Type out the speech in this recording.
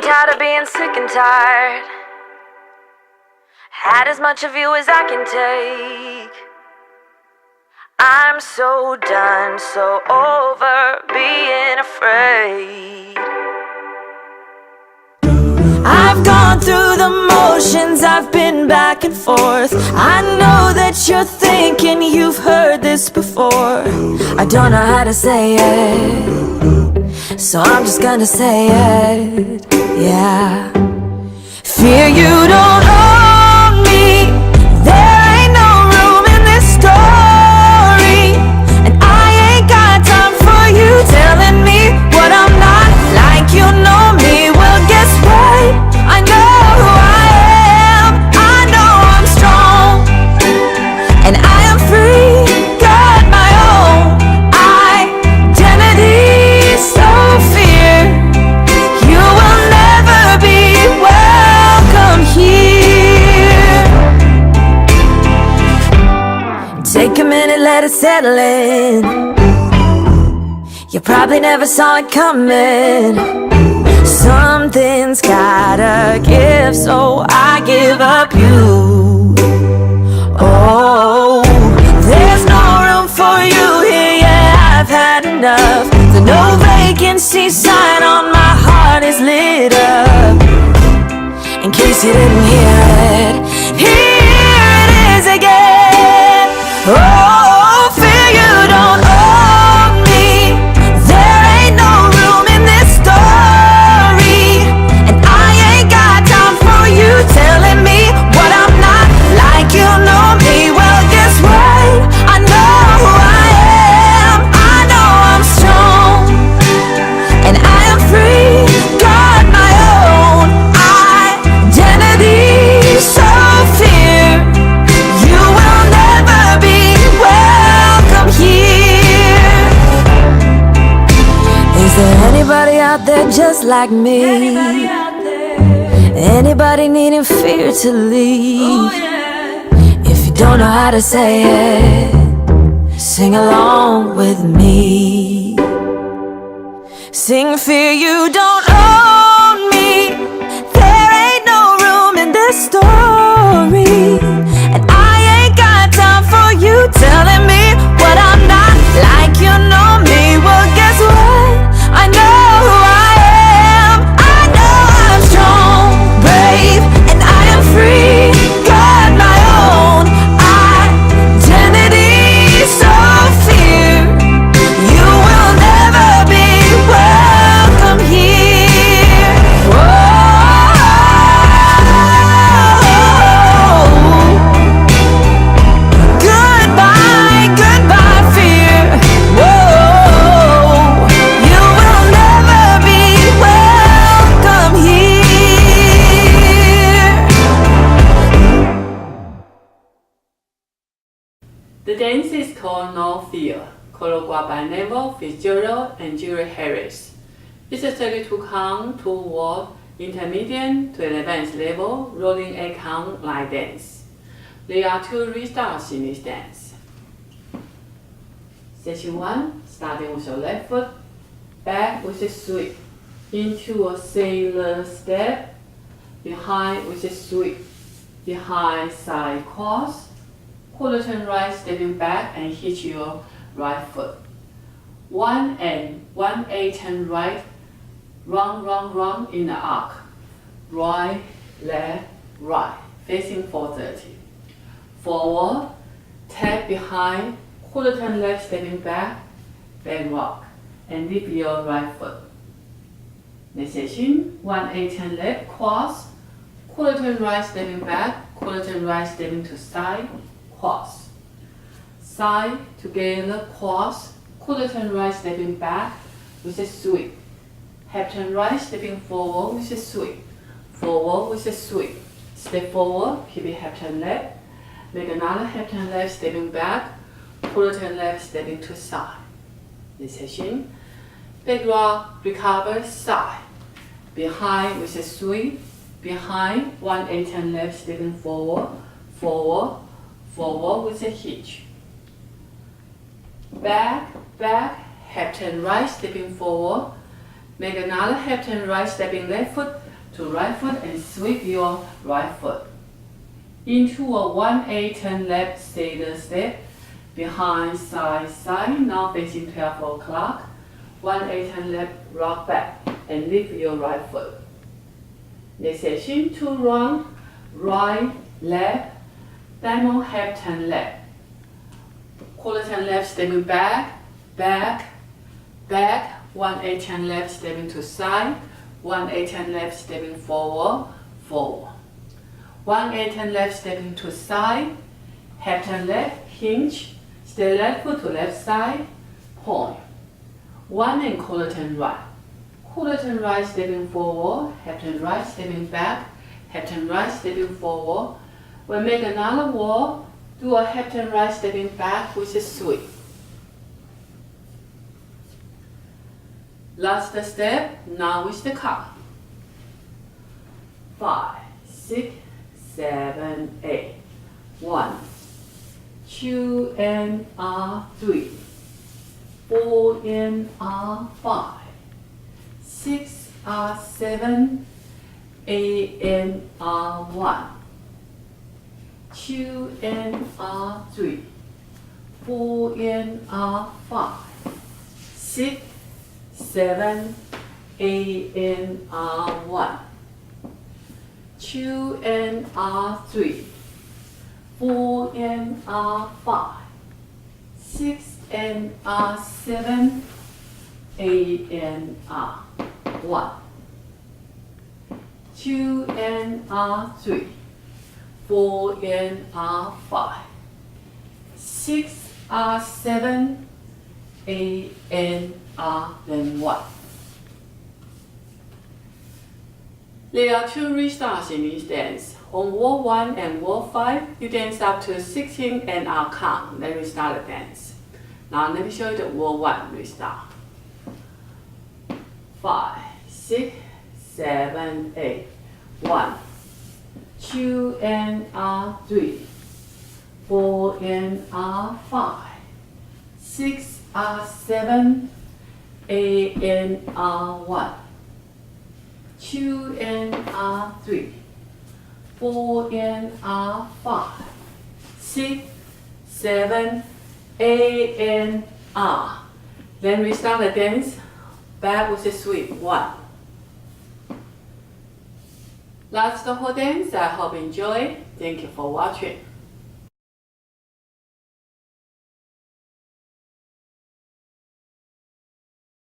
Getting tired of being sick and tired. Had as much of you as I can take. I'm so done, so over being afraid. I've gone through the motions, I've been back and forth. I know that you're thinking you've heard this before. I don't know how to say it, so I'm just gonna say it, yeah. Fear you don't own me. There ain't no room in this story, and I ain't got time for you telling me what I'm not. Like you know me, well guess what? I know who I am. I know I'm strong, and I am free. Got my own identity. So fear you will never be welcome here. Take a minute, let it settle in. You probably never saw it coming. Something's gotta give, so I give up you. Oh, there's no room for you here, yeah, I've had enough. The no vacancy sign on my heart is lit up. In case you didn't hear it, here it is again. Oh, fear you don't own me. There ain't no room in this story, and I ain't got time for you telling me what I'm not. Like you know me, well guess what? I know who I am. I know I'm strong, and I am free. Got my own identity. So fear you will never be welcome here. Is there anybody out there just like me? Anybody needing fear to leave? If you don't know how to say it, sing along with me. Sing fear you don't own me. There ain't no room in this story, and I ain't got time for you telling me what I'm not. Like you know me, well guess what? I know who I am. I know I'm strong, brave, and I am free. Got my own identity. So fear you will never be welcome here. Whoa. Goodbye, goodbye fear. Whoa. You will never be welcome here. The dance is called No Fear, choreographed by Neville, Fitzgerald, and Julie Harris. It's a 32-count, 2-word, intermediate to advanced level, rolling 8-count line dance. There are 2 restarts in this dance. Section 1, starting with your left foot, back with a sweep, into a sailor step, behind with a sweep, behind side cross, quarter turn right, stepping back and hit your right foot. 1 and 1-8 turn right, run in the arc. Right, left, right, facing 430. Forward, tap behind, quarter turn left, stepping back, back rock, and lift your right foot. Next section, 1-8 turn left, cross, quarter turn right, stepping back, quarter turn right, stepping to side, cross. Side, together, cross, quarter turn right, stepping back with a sweep. Half turn right, stepping forward with a sweep. Forward with a sweep. Step forward, keep it half turn left. Make another half turn left, stepping back. Quarter turn left, stepping to side. This section. Back rock, recover, side. Behind with a sweep. Behind, 1-8 turn left, stepping forward. Forward, forward with a hitch. Back, half turn right, stepping forward. Make another half turn right, stepping left foot to right foot and sweep your right foot. Into a 1-8 turn left sailor step. Behind, side, side. Now facing 12 o'clock. 1-8 turn left, rock back and lift your right foot. Next section, 2 round, right, left, diamond half turn left. Quarter turn left, stepping back, back, back. 1-8 turn left, stepping to side. 1-8 turn left, stepping forward, forward. 1-8 turn left, stepping to side. Half turn left, hinge. Stay left foot to left side, point. 1 and quarter turn right. Quarter turn right, stepping forward. Half turn right, stepping back. Half turn right, stepping forward. We'll make another wall. Do a half turn right, stepping back with a sweep. Last step, now with the count. 5, 6, 7, 8. 1, 2 and 3. 4 and 5. 6 7. 8 and 1. 2 and 3. 4 and 5. 6 7. 8 and 1. 2 and 3. 4 and 5. 6 and 7. 8 and 1. 2 and 3. 4 and 5. 6 7. 8 and then 1. There are 2 restarts in each dance. On wall 1 and wall 5, you dance up to 16 and count. Then restart the dance. Now let me show you the wall 1 restart. 5, 6, 7, 8. 1, 2 and 3. 4 and 5. 6 7. 8 and 1. 2 and 3. 4 and 5. 6 7. 8 and Then we start the dance back with a sweep. 1. That's the whole dance. I hope you enjoy. Thank you for watching.